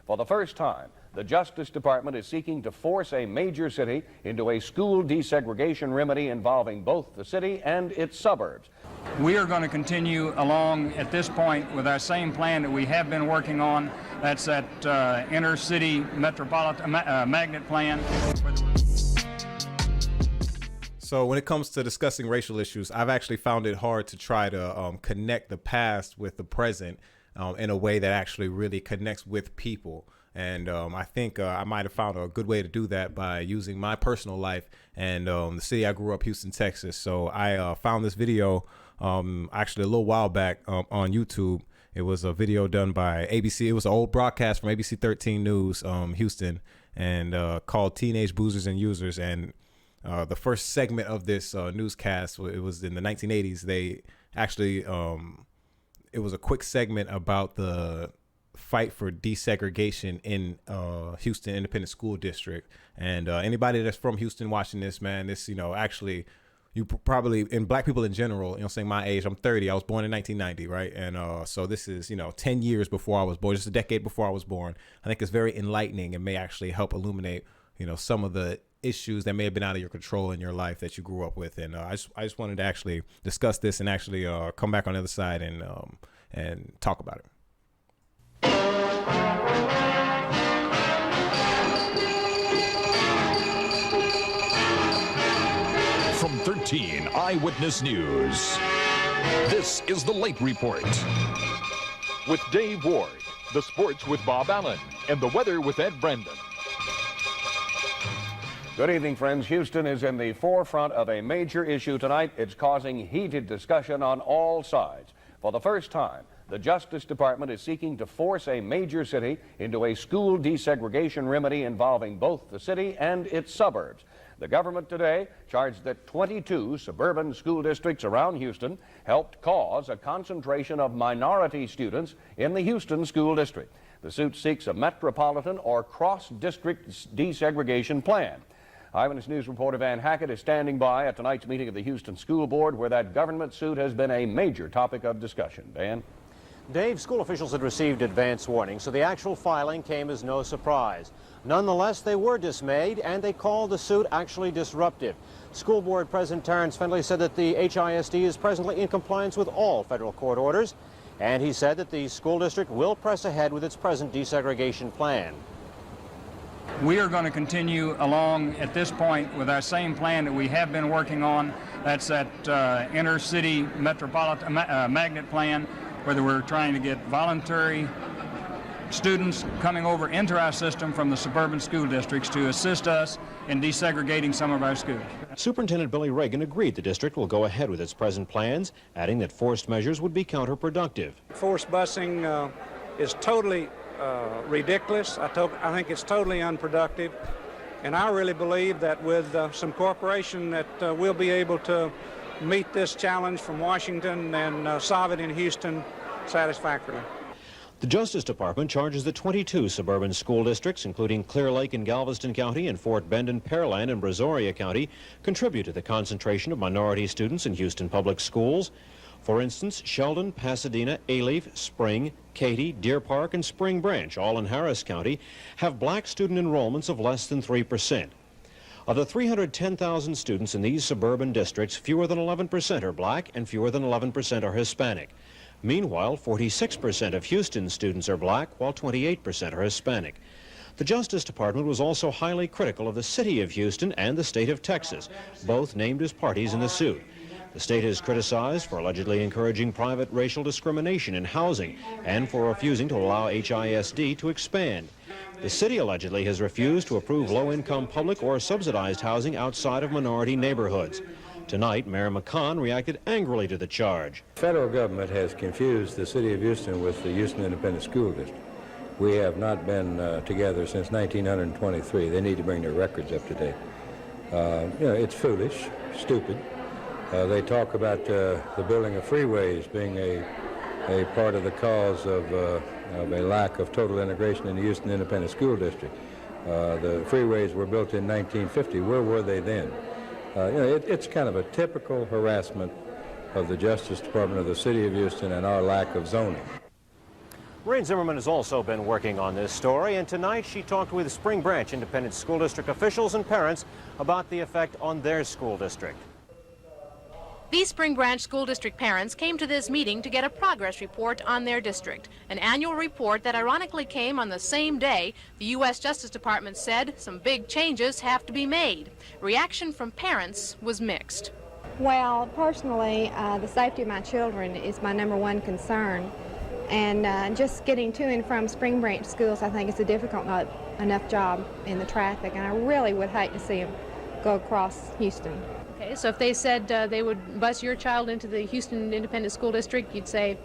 For the first time, the Justice Department is seeking to force a major city into a school desegregation remedy involving both the city and its suburbs. We are going to continue along at this point with our same plan that we have been working on. That's that inner city metropolitan magnet plan. So when it comes to discussing racial issues, I've actually found it hard to try to connect the past with the present in a way that actually really connects with people. And I think I might have found a good way to do that by using my personal life and the city I grew up, Houston, Texas. So I found this video actually a little while back on YouTube. It was a video done by ABC. It was an old broadcast from ABC 13 News, Houston, and called Teenage Boozers and Users. And the first segment of this newscast, it was in the 1980s. They actually, it was a quick segment about the fight for desegregation in Houston Independent School District. And anybody that's from Houston watching this, man, this, actually, you probably, and black people in general, saying my age, I'm 30, I was born in 1990, right? And so this is, 10 years before I was born, just a decade before I was born. I think it's very enlightening and may actually help illuminate, some of the issues that may have been out of your control in your life that you grew up with. And I just wanted to actually discuss this and actually come back on the other side and talk about it. From 13 Eyewitness News, this is the Late Report. With Dave Ward, the sports with Bob Allen, and the weather with Ed Brandon. Good evening, friends. Houston is in the forefront of a major issue tonight. It's causing heated discussion on all sides. For the first time, the Justice Department is seeking to force a major city into a school desegregation remedy involving both the city and its suburbs. The government today charged that 22 suburban school districts around Houston helped cause a concentration of minority students in the Houston School District. The suit seeks a metropolitan or cross-district desegregation plan. Eyewitness News reporter Van Hackett is standing by at tonight's meeting of the Houston School Board, where that government suit has been a major topic of discussion. Van? Dave, school officials had received advance warning, so the actual filing came as no surprise. Nonetheless, they were dismayed, and they called the suit actually disruptive. School Board President Terrence Findlay said that the HISD is presently in compliance with all federal court orders, and he said that the school district will press ahead with its present desegregation plan. We are going to continue along at this point with our same plan that we have been working on. That's that inner city metropolitan magnet plan, where we're trying to get voluntary students coming over into our system from the suburban school districts to assist us in desegregating some of our schools. Superintendent Billy Reagan agreed the district will go ahead with its present plans, adding that forced measures would be counterproductive. Forced busing is totally ridiculous. I think it's totally unproductive. And I really believe that with some cooperation that we'll be able to meet this challenge from Washington and solve it in Houston satisfactorily. The Justice Department charges that 22 suburban school districts, including Clear Lake in Galveston County and Fort Bend and Pearland in Brazoria County, contribute to the concentration of minority students in Houston public schools. For instance, Sheldon, Pasadena, Alief, Spring, Katy, Deer Park, and Spring Branch, all in Harris County, have black student enrollments of less than 3%. Of the 310,000 students in these suburban districts, fewer than 11% are black and fewer than 11% are Hispanic. Meanwhile, 46% of Houston students are black, while 28% are Hispanic. The Justice Department was also highly critical of the city of Houston and the state of Texas, both named as parties in the suit. The state is criticized for allegedly encouraging private racial discrimination in housing and for refusing to allow HISD to expand. The city allegedly has refused to approve low-income public or subsidized housing outside of minority neighborhoods. Tonight, Mayor McCon reacted angrily to the charge. The federal government has confused the city of Houston with the Houston Independent School District. We have not been together since 1923. They need to bring their records up to date. It's foolish, stupid. They talk about the building of freeways being a part of the cause of a lack of total integration in the Houston Independent School District. The freeways were built in 1950. Where were they then? It's kind of a typical harassment of the Justice Department of the City of Houston and our lack of zoning. Maureen Zimmerman has also been working on this story, and tonight she talked with Spring Branch Independent School District officials and parents about the effect on their school district. These Spring Branch School District parents came to this meeting to get a progress report on their district, an annual report that ironically came on the same day the U.S. Justice Department said some big changes have to be made. Reaction from parents was mixed. Well, personally, the safety of my children is my #1 concern, and just getting to and from Spring Branch schools, I think, is a difficult enough job in the traffic, and I really would hate to see them go across Houston. Okay, so if they said they would bus your child into the Houston Independent School District, you'd say,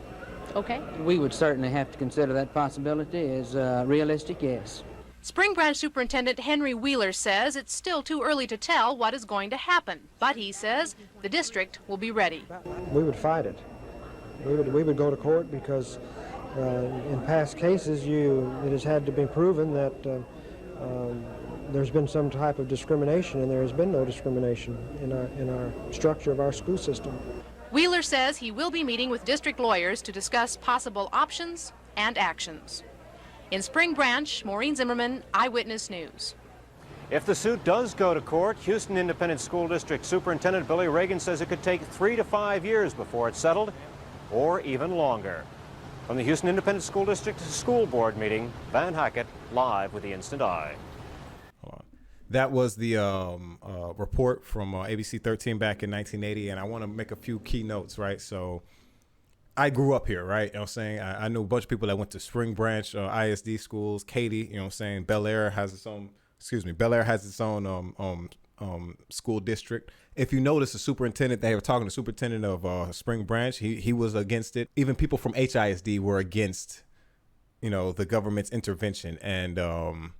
okay? We would certainly have to consider that possibility as realistic, yes. Spring Branch Superintendent Henry Wheeler says it's still too early to tell what is going to happen, but he says the district will be ready. We would fight it. We would go to court because in past cases it has had to be proven that there's been some type of discrimination, and there has been no discrimination in our structure of our school system. Wheeler says he will be meeting with district lawyers to discuss possible options and actions. In Spring Branch, Maureen Zimmerman, Eyewitness News. If the suit does go to court, Houston Independent School District Superintendent Billy Reagan says it could take 3 to 5 years before it's settled, or even longer. From the Houston Independent School District School Board meeting, Van Hackett, live with the Instant Eye. That was the report from ABC 13 back in 1980, and I want to make a few key notes, right? So I grew up here, right? You know what I'm saying? I knew a bunch of people that went to Spring Branch ISD schools, Katy, you know what I'm saying? Bel Air has its own school district. If you notice, the superintendent, they were talking to the superintendent of Spring Branch, he was against it. Even people from HISD were against, the government's intervention. And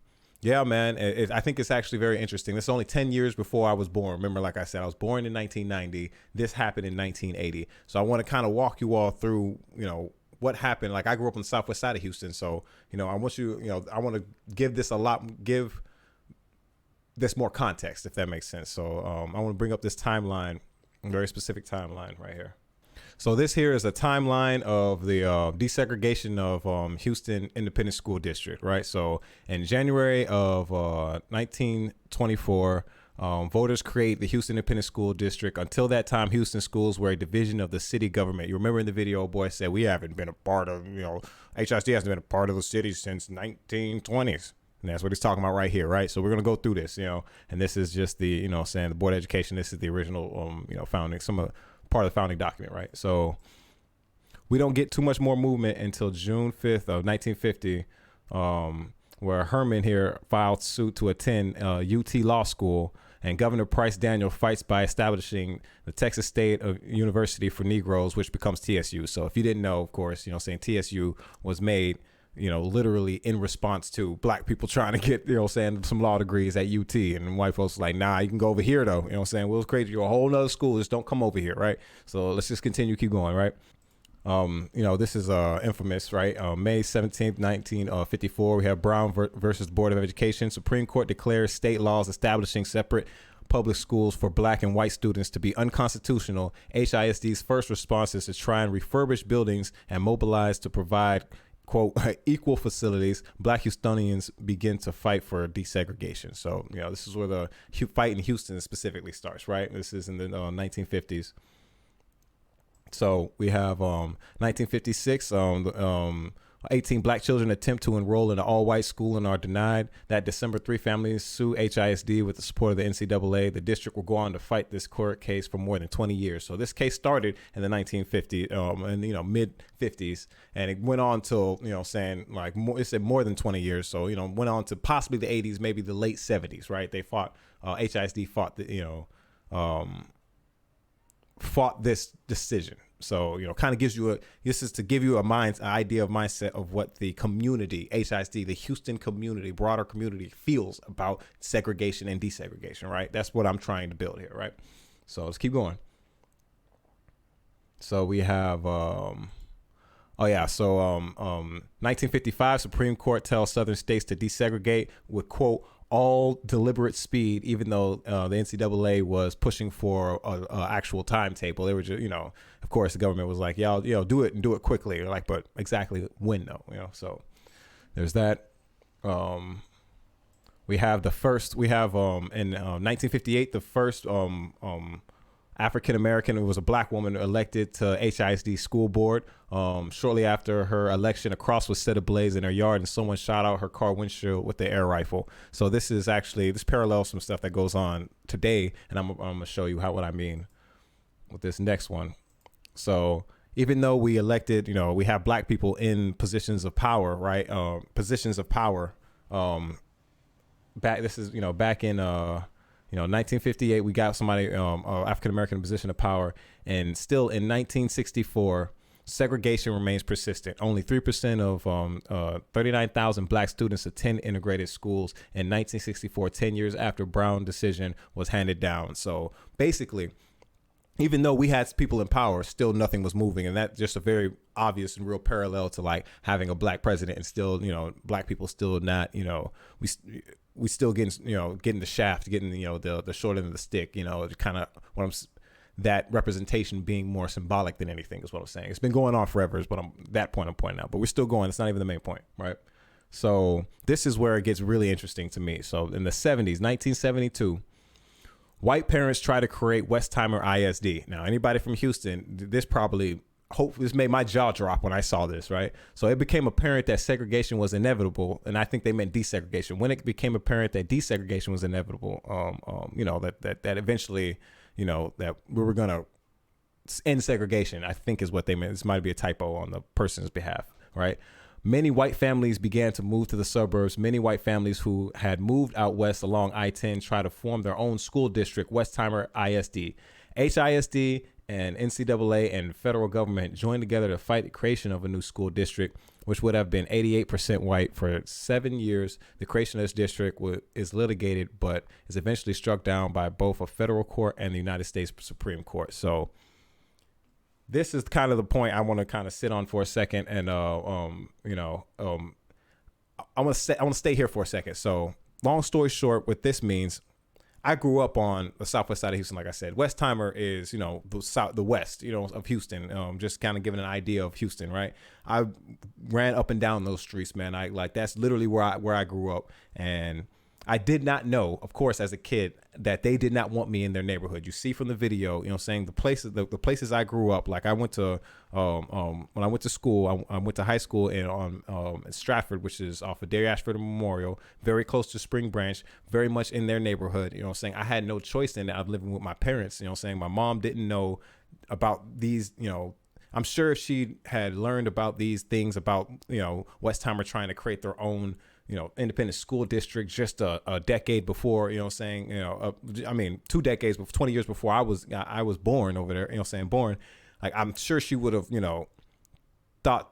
yeah, man, I think it's actually very interesting. This is only 10 years before I was born. Remember, like I said, I was born in 1990. This happened in 1980. So I want to kind of walk you all through, what happened. Like, I grew up on the southwest side of Houston. So, I want I want to give this this more context, if that makes sense. So I want to bring up this timeline, a very specific timeline right here. So this here is a timeline of the desegregation of Houston Independent School District, right? So in January of 1924, voters create the Houston Independent School District. Until that time, Houston schools were a division of the city government. You remember in the video, boy said, we haven't been a part of, HISD hasn't been a part of the city since 1920s. And that's what he's talking about right here, right? So we're going to go through this, and this is just the, saying the Board of Education. This is the original, founding, part of the founding document, right? So we don't get too much more movement until June 5th of 1950, where Herman here filed suit to attend UT Law School, and Governor Price Daniel fights by establishing the Texas State University for Negroes, which becomes TSU. So if you didn't know, of course, saying TSU was made, literally in response to black people trying to get, some law degrees at UT, and white folks like, nah, you can go over here though. We'll create you a whole nother school. Just don't come over here, right? So let's just keep going, right? This is infamous, right? May 17th, 1954, we have Brown versus Board of Education. Supreme Court declares state laws establishing separate public schools for black and white students to be unconstitutional. HISD's first response is to try and refurbish buildings and mobilize to provide, quote, equal facilities. Black Houstonians begin to fight for desegregation. So, this is where the fight in Houston specifically starts, right? This is in the 1950s. So we have 1956, 18 black children attempt to enroll in an all-white school and are denied. That December, 3 families sue HISD with the support of the NCAA. The district will go on to fight this court case for more than 20 years. So this case started in the 1950s, mid-50s, and it went on till, saying like it said more than 20 years. So, went on to possibly the 80s, maybe the late 70s, right? They fought, HISD fought the, fought this decision. So, kind of gives you this is to give you idea of mindset of what the community, HISD, the Houston community, broader community feels about segregation and desegregation, right? That's what I'm trying to build here, right? So let's keep going. So we have, 1955, Supreme Court tells Southern states to desegregate with, quote, all deliberate speed, even though the NCAA was pushing for a actual timetable. They were just, of course, the government was like, y'all, do it and do it quickly. They're like, but exactly when though, so there's that. We have in 1958, the first African-American, it was a black woman elected to HISD school board. Shortly after her election, a cross was set ablaze in her yard and someone shot out her car windshield with the air rifle. So this parallels some stuff that goes on today, and I'm going to show you what I mean with this next one. So even though we elected, we have black people in positions of power, right? Positions of power. Back in 1958, we got somebody, African-American position of power, and still in 1964, segregation remains persistent. Only 3% of 39,000 black students attend integrated schools in 1964, 10 years after Brown decision was handed down. So basically, even though we had people in power, still nothing was moving. And that's just a very obvious and real parallel to like having a black president and still, black people still not, we still getting the shaft, getting, the short end of the stick, kind of that representation being more symbolic than anything is what I'm saying. It's been going on forever is what I'm pointing out, but we're still going. It's not even the main point, right? So this is where it gets really interesting to me. So in the 70s, 1972, white parents try to create Westheimer ISD. Now, anybody from Houston, this made my jaw drop when I saw this, right? So it became apparent that segregation was inevitable, and I think they meant desegregation. When it became apparent that desegregation was inevitable, that eventually, that we were gonna end segregation, I think is what they meant. This might be a typo on the person's behalf, right? Many white families began to move to the suburbs. Many white families who had moved out west along I-10 tried to form their own school district, Westheimer ISD. HISD and NCAA and federal government joined together to fight the creation of a new school district, which would have been 88% white for 7 years. The creation of this district is litigated, but is eventually struck down by both a federal court and the United States Supreme Court. So this is kind of the point I want to kind of sit on for a second, and I want to stay here for a second. So, long story short, what this means, I grew up on the southwest side of Houston, like I said. Westheimer is, the west, of Houston. Just kind of giving an idea of Houston, right? I ran up and down those streets, man. That's literally where I grew up, and I did not know, of course, as a kid, that they did not want me in their neighborhood. You see from the video, saying the places I grew up. Like I went to, when I went to school, I went to high school in Stratford, which is off of Dairy Ashford Memorial, very close to Spring Branch, very much in their neighborhood. I had no choice in that. I'm living with my parents. My mom didn't know about these. I'm sure if she had learned about these things about Westheimer trying to create their own independent school district just a decade before, 2 decades, 20 years before I was born over there, born. Like, I'm sure she would have, thought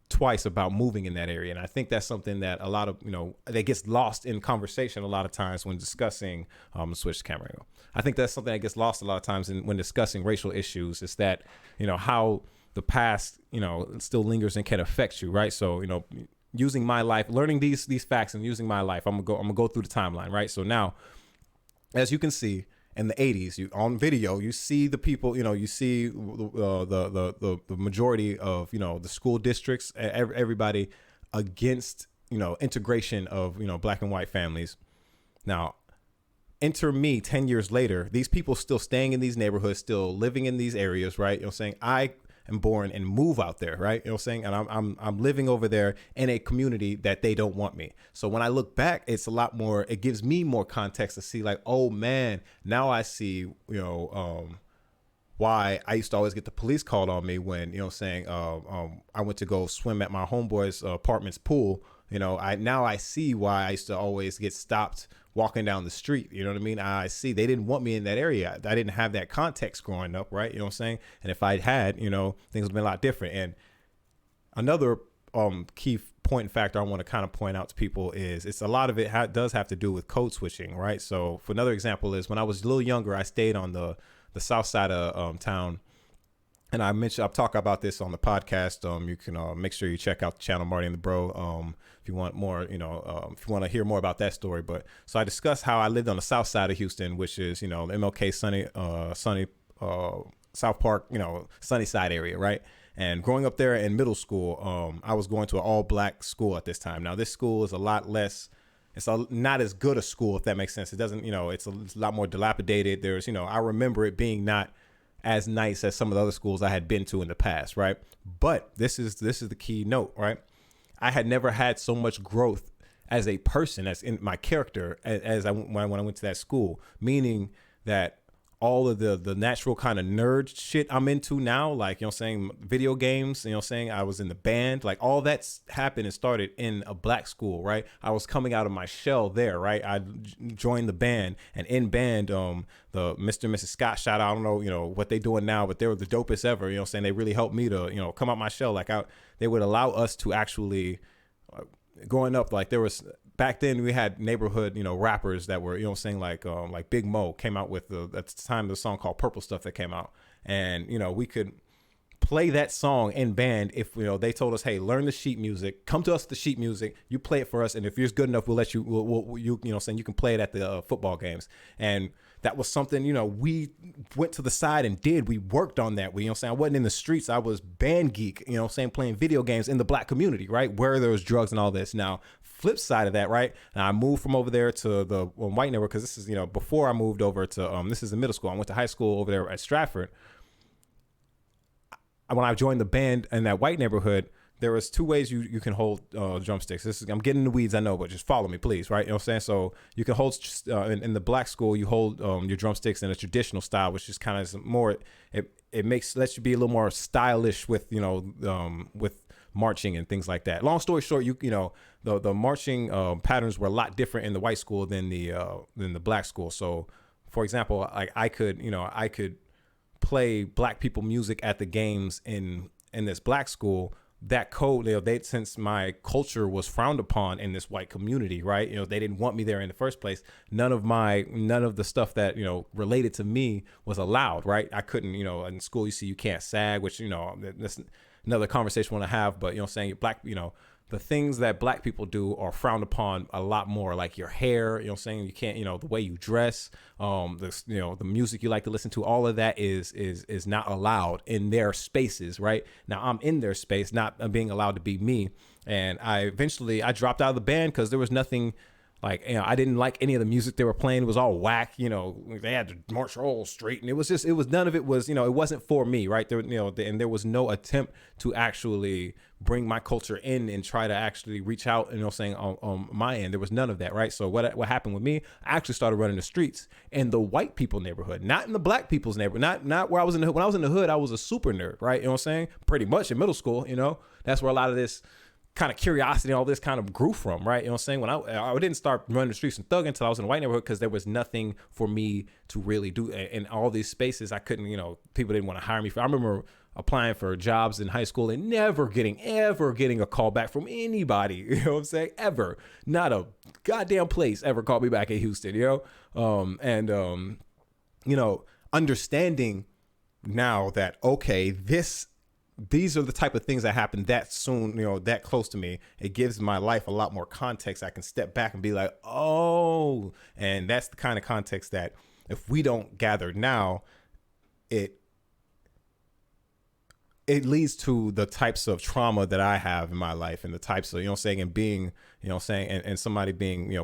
twice about moving in that area. And I think that's something that a lot of, that gets lost in conversation a lot of times when discussing, switch the camera. I think that's something that gets lost a lot of times when discussing racial issues, is that, how the past, still lingers and can affect you, right? So, using my life, learning these facts and using my life, I'm gonna go through the timeline, right? So now, as you can see, in the 80s, on video, you see the people, you see the majority of the school districts, everybody against integration of black and white families. Now, enter me 10 years later, these people still staying in these neighborhoods, still living in these areas, right? I am born and move out there, right? And I'm living over there in a community that they don't want me. So when I look back, it's a lot more, it gives me more context to see like, oh man, now I see, why I used to always get the police called on me when, I went to go swim at my homeboy's apartment's pool. I see why I used to always get stopped walking down the street. You know what I mean? I see they didn't want me in that area. I didn't have that context growing up, right? And if I had, things would have been a lot different. And another key point and factor I want to kind of point out to people is it's a lot of it does have to do with code switching, right? So for another example is when I was a little younger, I stayed on the south side of town. and I've talked about this on the podcast. You can make sure you check out the channel Marty and the Breaux if you want more, if you want to hear more about that story. But so I discussed how I lived on the south side of Houston, which is, MLK sunny South Park, sunny side area, right? And growing up there in middle school, I was going to an all black school at this time. Now this school is a lot less. It's not as good a school, if that makes sense. It doesn't, it's a lot more dilapidated. There's, I remember it being not as nice as some of the other schools I had been to in the past, right? But this is the key note, right? I had never had so much growth as a person, as in my character, as when I went to that school, meaning that all of the natural kind of nerd shit I'm into now, like, video games, I was in the band, like all that's happened and started in a black school, right? I was coming out of my shell there, right? I joined the band, and in band, the Mr. and Mrs. Scott, shout out, I don't know, what they doing now, but they were the dopest ever, they really helped me to, come out my shell. Like they would allow us to actually, growing up, like there was, back then we had neighborhood, rappers that were, like Big Mo came out with at the time the song called Purple Stuff that came out. And, we could play that song in band if, they told us, hey, learn the sheet music, come to us with the sheet music, you play it for us. And if you're good enough, we'll let you, you can play it at the football games. And that was something, we went to the side and did. We worked on that. I wasn't in the streets. I was band geek, playing video games in the black community, right? Where there was drugs and all this. Now, flip side of that, right? And I moved from over there to the white neighborhood, because this is, before I moved over to, this is the middle school. I went to high school over there at Stratford. When I joined the band in that white neighborhood, there was two ways you can hold drumsticks. I'm getting in the weeds, I know, but just follow me, please, right? So you can hold, in the black school, you hold your drumsticks in a traditional style, which is kind of more, lets you be a little more stylish with, with marching and things like that. Long story short, the marching patterns were a lot different in the white school than the black school. So, for example, I could play black people music at the games in this black school. That code, since my culture was frowned upon in this white community, right? They didn't want me there in the first place. None of the stuff that, related to me was allowed, right? I couldn't, in school, you can't sag, which, that's another conversation I want to have, but, black, the things that black people do are frowned upon a lot more, like your hair, you can't, the way you dress, the music you like to listen to, all of that is not allowed in their spaces, right? Now I'm in their space, not being allowed to be me. And I dropped out of the band because there was nothing, like, I didn't like any of the music they were playing. It was all whack, they had to march all straight, and none of it was, it wasn't for me, right? There, and there was no attempt to actually bring my culture in and try to actually reach out, on my end. There was none of that, right? So what happened with me, I actually started running the streets in the white people neighborhood, not in the black people's neighborhood, not where I was in the hood. When I was in the hood, I was a super nerd, right? Pretty much in middle school, that's where a lot of this kind of curiosity, all this kind of grew from, right? When I didn't start running the streets and thugging until I was in the white neighborhood, because there was nothing for me to really do in all these spaces. I couldn't, people didn't want to hire me for. I remember applying for jobs in high school and never getting a call back from anybody, ever. Not a goddamn place ever called me back in Houston, understanding now that, okay, these are the type of things that happen that soon, that close to me. It gives my life a lot more context. I can step back and be like, oh, and that's the kind of context that if we don't gather now, it leads to the types of trauma that I have in my life, and the types of, and being, and somebody being,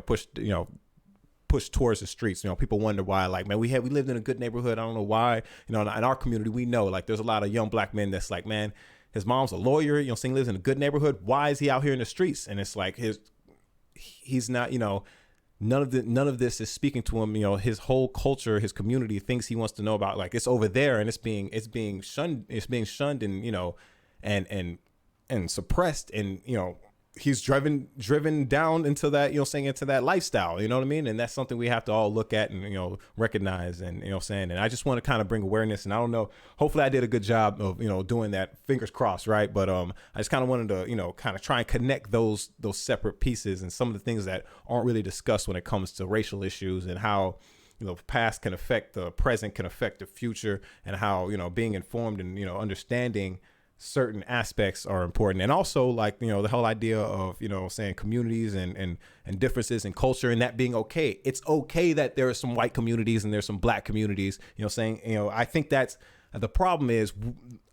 pushed towards the streets. People wonder why, like, man, we lived in a good neighborhood. I don't know why, in our community, we know, like, there's a lot of young black men that's like, man, his mom's a lawyer, lives in a good neighborhood. Why is he out here in the streets? And it's like, he's not, none of this is speaking to him. His whole culture, his community, things he wants to know about, like, it's over there, and it's being shunned, and suppressed, and he's driven down into that, into that lifestyle, you know what I mean? And that's something we have to all look at and, recognize, and, and I just want to kind of bring awareness, and I don't know, hopefully I did a good job of, doing that, fingers crossed, right? But I just kind of wanted to, kind of try and connect those separate pieces and some of the things that aren't really discussed when it comes to racial issues, and how, the past can affect the present, can affect the future, and how, being informed and, understanding certain aspects are important. And also, like, the whole idea of, saying communities and differences in culture, and that being okay. It's okay that there are some white communities and there's some black communities, I think that's the problem is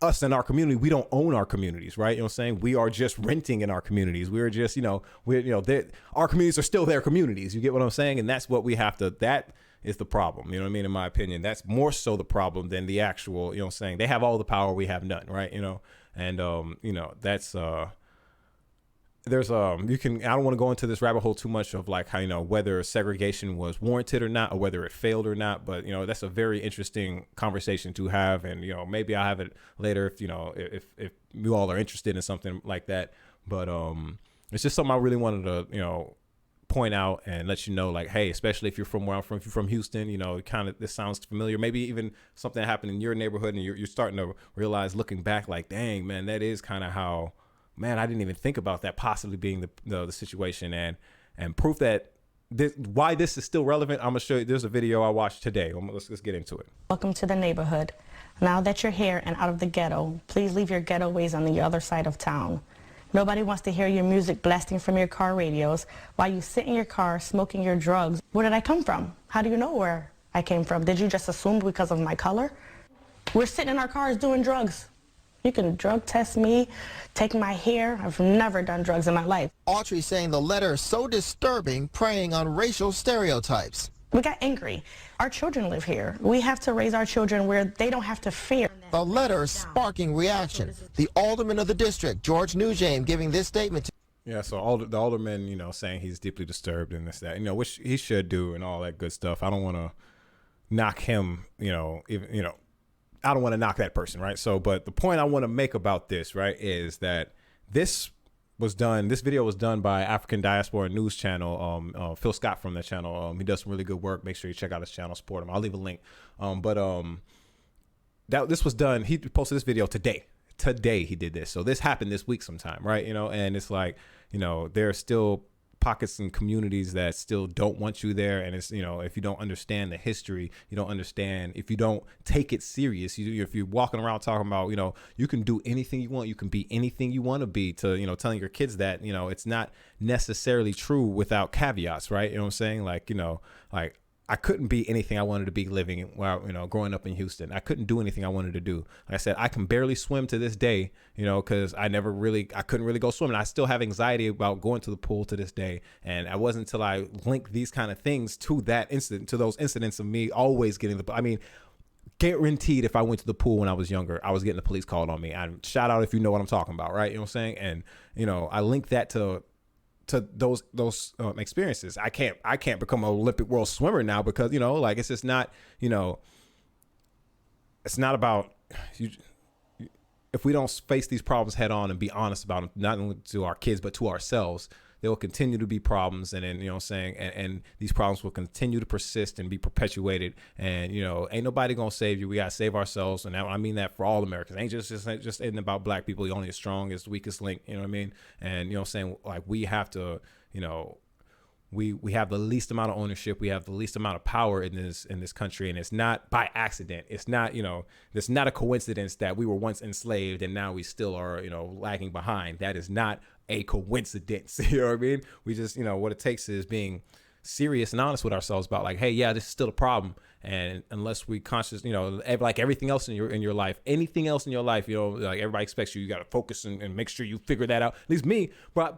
us and our community. We don't own our communities, right? We are just renting in our communities. We're just, our communities are still their communities. You get what I'm saying? And that's what we have to, that is the problem. In my opinion, that's more so the problem than the actual, they have all the power, we have none, right? And that's there's you can, I don't want to go into this rabbit hole too much of like how, whether segregation was warranted or not, or whether it failed or not, but that's a very interesting conversation to have. And maybe I'll have it later if you all are interested in something like that. But it's just something I really wanted to point out and let you know, like, hey, especially if you're from where I'm from, if you're from Houston, this sounds familiar. Maybe even something happened in your neighborhood and you're starting to realize, looking back, like, dang, man, that is kind of how, man, I didn't even think about that possibly being the situation, and proof that why this is still relevant. I'm gonna show you. There's a video I watched today. Let's get into it. Welcome to the neighborhood. Now that you're here and out of the ghetto, please leave your ghetto ways on the other side of town. Nobody wants to hear your music blasting from your car radios while you sit in your car smoking your drugs. Where did I come from? How do you know where I came from? Did you just assume because of my color? We're sitting in our cars doing drugs. You can drug test me, take my hair. I've never done drugs in my life. Autry saying the letter is so disturbing, preying on racial stereotypes. We got angry. Our children live here. We have to raise our children where they don't have to fear. The letter sparking reaction. The alderman of the district, George Nugent, giving this statement to Yeah, so the alderman, saying he's deeply disturbed and this, that, which he should do and all that good stuff. I don't want to knock him, I don't want to knock that person, right? So, but the point I want to make about this, right, is that this video was done by African Diaspora News Channel, Phil Scott from that channel. He does some really good work. Make sure you check out his channel, support him. I'll leave a link. This was done. He posted this video today. Today he did this. So this happened this week sometime, right? And it's like, there are still pockets and communities that still don't want you there. And it's, if you don't understand the history, you don't understand, if you don't take it serious, if you're walking around talking about, you can do anything you want, you can be anything you want to be, to, telling your kids that, it's not necessarily true without caveats, right? You know what I'm saying? Like, like, I couldn't be anything I wanted to be living while, growing up in Houston. I couldn't do anything I wanted to do. Like I said, I can barely swim to this day, because I couldn't really go swimming. I still have anxiety about going to the pool to this day. And it wasn't until I linked these kind of things to that incident, to those incidents of me always getting guaranteed if I went to the pool when I was younger, I was getting the police called on me. And shout out if you know what I'm talking about, right? You know what I'm saying? And, I linked that to those experiences. I can't become an Olympic world swimmer now because, like, it's just not, it's not about you. If we don't face these problems head on and be honest about them, not only to our kids, but to ourselves, there will continue to be problems. And then, and these problems will continue to persist and be perpetuated. And, ain't nobody going to save you. We got to save ourselves. And I mean that for all Americans. It ain't just isn't about black people. You're only as strong as the weakest link. You know what I mean? And, like, we have to, we have the least amount of ownership. We have the least amount of power in this country. And it's not by accident. It's not, it's not a coincidence that we were once enslaved and now we still are, lagging behind. That is not a coincidence. You know what I mean? We just, what it takes is being serious and honest with ourselves about, like, hey, yeah, this is still a problem. And unless we conscious, like everything else in your life, anything else in your life, like everybody expects you got to focus and make sure you figure that out. At least me, bro,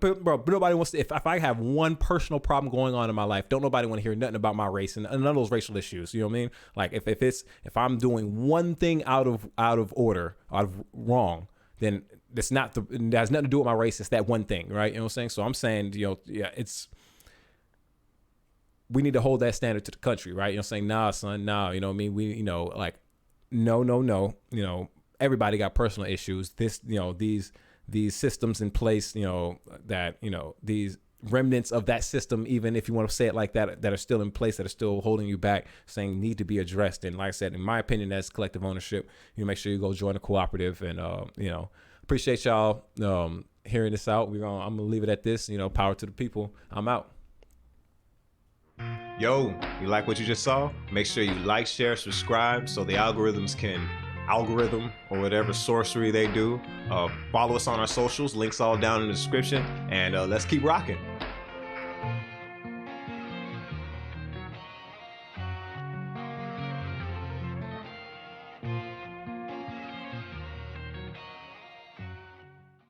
nobody wants to, if I have one personal problem going on in my life, don't nobody want to hear nothing about my race and none of those racial issues. You know what I mean? Like if I'm doing one thing out of order, out of wrong, then it has nothing to do with my race. It's that one thing, right? You know what I'm saying? So I'm saying, we need to hold that standard to the country, right? Saying, nah, son, nah, you know what I mean? We, like, no, everybody got personal issues. This, these systems in place, that, these remnants of that system, even if you want to say it like that, that are still in place, that are still holding you back, saying need to be addressed. And like I said, in my opinion, that's collective ownership. You make sure you go join a cooperative and, appreciate y'all hearing this out. I'm going to leave it at this, power to the people. I'm out. Yo, you like what you just saw? Make sure you like, share, subscribe so the algorithms can algorithm or whatever sorcery they do. Follow us on our socials, links all down in the description, and let's keep rocking.